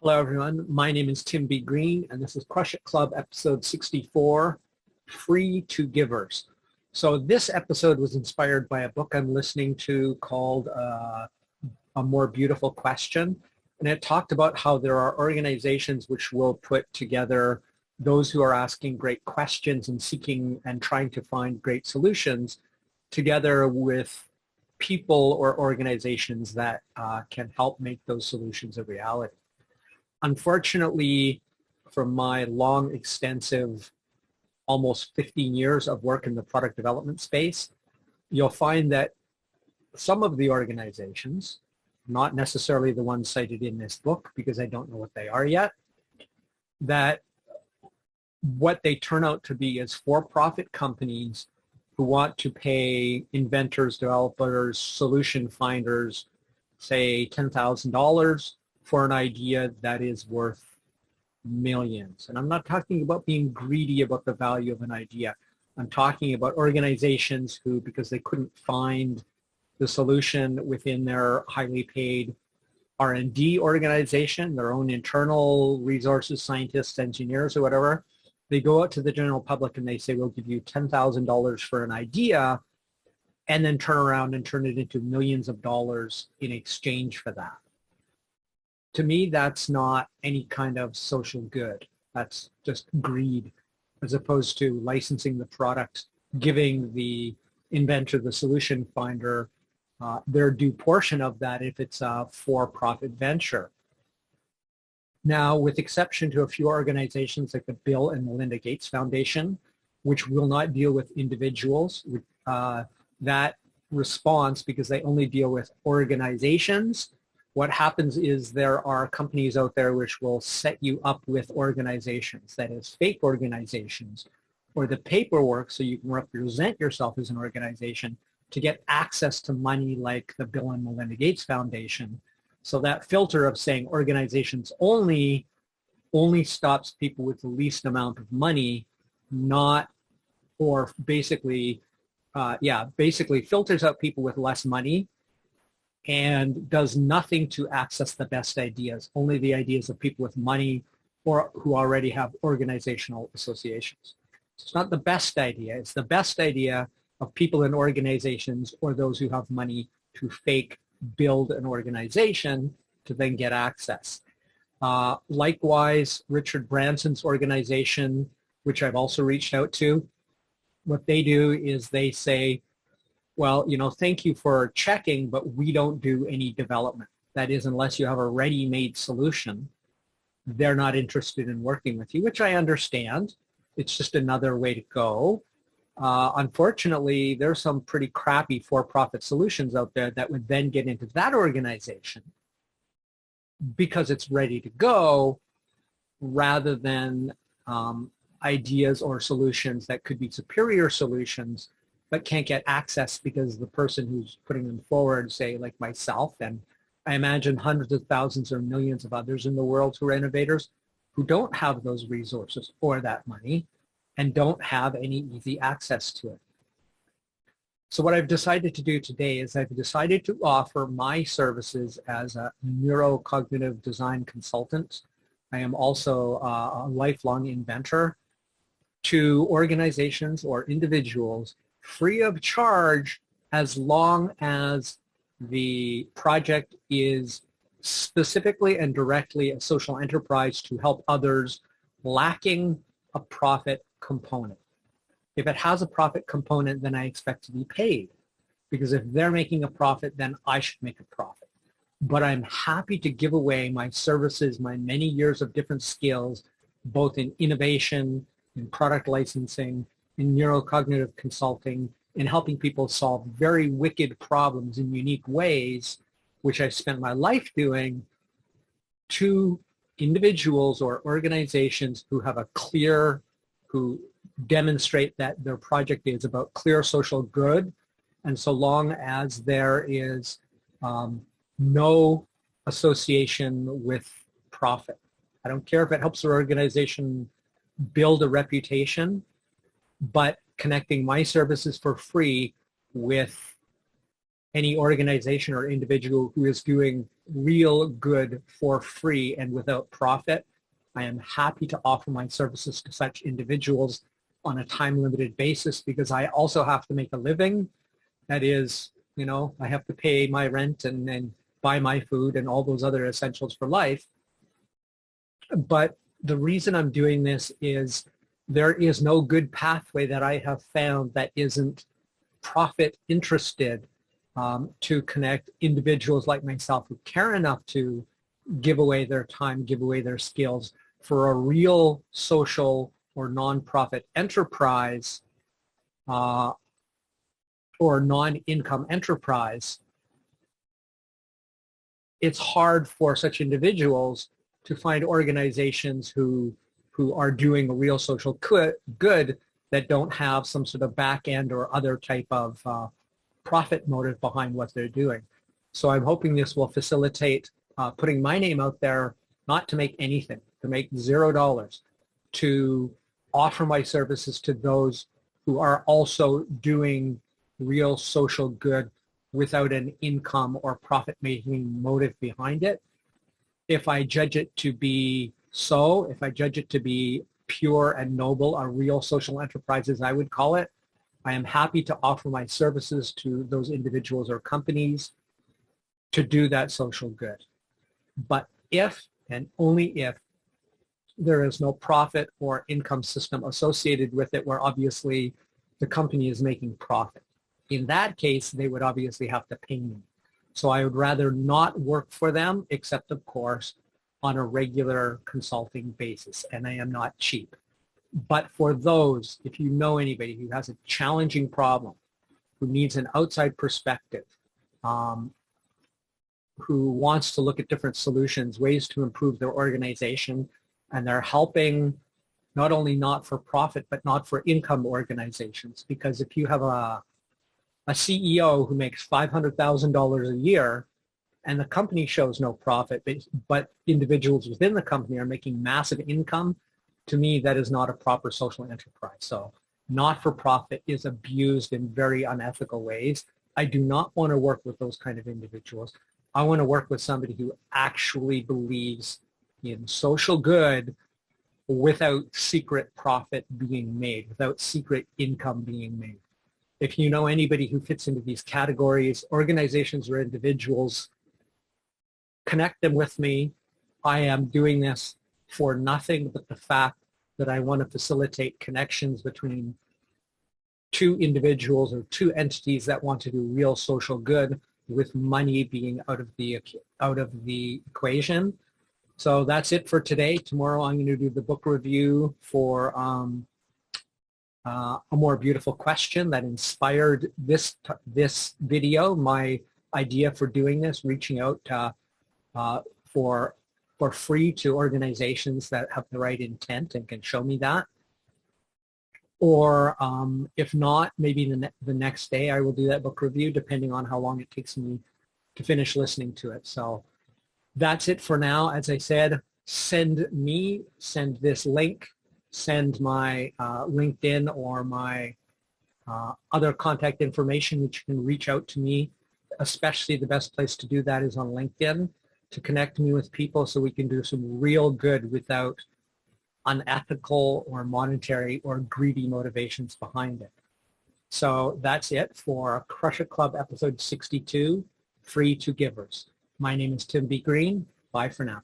Hello, everyone. My name is Tim B. Green, and this is Crush It Club episode 64, Free to Givers. So this episode was inspired by a book I'm listening to called A More Beautiful Question. And it talked about how there are organizations which will put together those who are asking great questions and seeking and trying to find great solutions together with people or organizations that can help make those solutions a reality. Unfortunately, from my long, extensive, almost 15 years of work in the product development space, you'll find that some of the organizations, not necessarily the ones cited in this book because I don't know what they are yet, that what they turn out to be is for-profit companies who want to pay inventors, developers, solution finders, say $10,000 for an idea that is worth millions. And I'm not talking about being greedy about the value of an idea. I'm talking about organizations who, because they couldn't find the solution within their highly paid R&D organization, their own internal resources, scientists, engineers, or whatever, they go out to the general public and they say, we'll give you $10,000 for an idea, and then turn around and turn it into millions of dollars in exchange for that. To me, that's not any kind of social good. That's just greed, as opposed to licensing the product, giving the inventor, the solution finder, their due portion of that if it's a for-profit venture. Now, with exception to a few organizations like the Bill and Melinda Gates Foundation, which will not deal with individuals, that response, because they only deal with organizations, what happens is there are companies out there which will set you up with organizations, that is fake organizations, or the paperwork so you can represent yourself as an organization to get access to money like the Bill and Melinda Gates Foundation. So that filter of saying organizations only stops people with the least amount of money, basically filters out people with less money and does nothing to access the best ideas, only the ideas of people with money or who already have organizational associations. So it's not the best idea. It's the best idea of people in organizations or those who have money to fake build an organization to then get access. Likewise, Richard Branson's organization, which I've also reached out to, what they do is they say, well, thank you for checking, but we don't do any development. That is, unless you have a ready-made solution, they're not interested in working with you, which I understand. It's just another way to go. Unfortunately, there's some pretty crappy for-profit solutions out there that would then get into that organization because it's ready to go, rather than ideas or solutions that could be superior solutions but can't get access because the person who's putting them forward, say like myself, and I imagine hundreds of thousands or millions of others in the world who are innovators who don't have those resources or that money and don't have any easy access to it. So what I've decided to do today is I've decided to offer my services as a neurocognitive design consultant. I am also a lifelong inventor to organizations or individuals free of charge, as long as the project is specifically and directly a social enterprise to help others lacking a profit component. If it has a profit component, then I expect to be paid, because if they're making a profit, then I should make a profit. But I'm happy to give away my services, my many years of different skills, both in innovation, in product licensing, in neurocognitive consulting, in helping people solve very wicked problems in unique ways, which I've spent my life doing, to individuals or organizations who have who demonstrate that their project is about clear social good. And so long as there is no association with profit. I don't care if it helps their organization build a reputation, but connecting my services for free with any organization or individual who is doing real good for free and without profit, I am happy to offer my services to such individuals on a time-limited basis, because I also have to make a living. That is, you know, I have to pay my rent and buy my food and all those other essentials for life. But the reason I'm doing this is there is no good pathway that I have found that isn't profit interested to connect individuals like myself who care enough to give away their time, give away their skills for a real social or nonprofit enterprise or non-income enterprise. It's hard for such individuals to find organizations who are doing a real social good that don't have some sort of back end or other type of profit motive behind what they're doing. So I'm hoping this will facilitate putting my name out there, not to make anything, to make $0, to offer my services to those who are also doing real social good without an income or profit-making motive behind it. If I judge it to be so, if I judge it to be pure and noble, a real social enterprise, as I would call it, I am happy to offer my services to those individuals or companies to do that social good. But if, and only if, there is no profit or income system associated with it where obviously the company is making profit, in that case, they would obviously have to pay me. So I would rather not work for them, except of course, on a regular consulting basis, and I am not cheap. But for those, if you know anybody who has a challenging problem, who needs an outside perspective, who wants to look at different solutions, ways to improve their organization, and they're helping not only not-for-profit, but not-for-income organizations. Because if you have a CEO who makes $500,000 a year, and the company shows no profit, but individuals within the company are making massive income, to me, that is not a proper social enterprise. So not-for-profit is abused in very unethical ways. I do not want to work with those kind of individuals. I want to work with somebody who actually believes in social good without secret profit being made, without secret income being made. If you know anybody who fits into these categories, organizations or individuals, connect them with me. I am doing this for nothing but the fact that I want to facilitate connections between two individuals or two entities that want to do real social good, with money being out of the equation. So that's it for today. Tomorrow I'm going to do the book review for A More Beautiful Question that inspired this video, my idea for doing this, reaching out for free to organizations that have the right intent and can show me that. Or if not, maybe the next day I will do that book review, depending on how long it takes me to finish listening to it. So that's it for now. As I said, send this link, send my LinkedIn or my other contact information, which you can reach out to me. Especially the best place to do that is on LinkedIn, to connect me with people so we can do some real good without unethical or monetary or greedy motivations behind it. So that's it for Crush It Club episode 62, Free to Givers. My name is Tim B. Green. Bye for now.